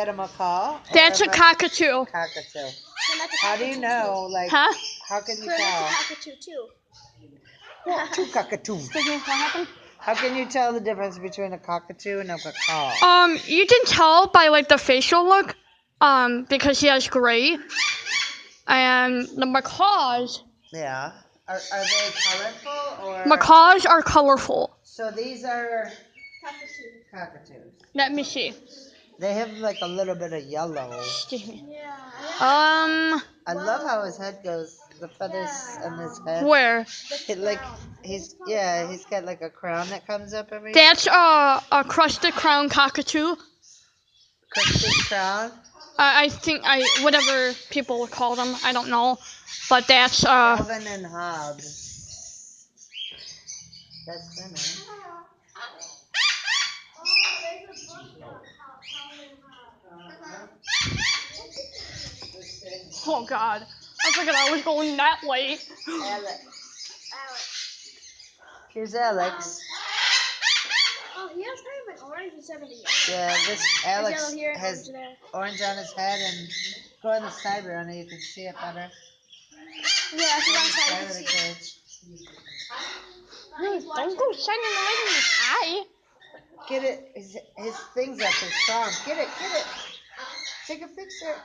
Is that a macaw? That's a cockatoo. Cockatoo. How do you know? Like, Huh? how can you So that's tell? a cockatoo too. Well, two cockatoos. Excuse me, what happened? How can you tell the difference between a cockatoo and a macaw? You can tell by like the facial look, because he has gray, and the macaws. Yeah. Are they colorful or? Macaws are colorful. So these are Cockatoo. cockatoos. Let me see. They have like a little bit of yellow. Excuse me. Yeah. I love how his head goes. The feathers on his head. Where? He's got like a crown that comes up every. That's a crested crown cockatoo. Crested crown. I think whatever people call them, I don't know, but that's Calvin and Hobbes. That's them, eh? Oh God, I forgot I was going that way. Alex. Here's Alex. Oh, he has kind of an orange instead of a yellow. Yeah, this Alex Yellow here, has orange there. orange on his head, and go on the side, Ronnie, you can see it better. Yeah, if Go you on want the to side try of to the see. cage. Don't go shining the light in his eye. Get it. His thing's up his thumb. Get it. Take a picture.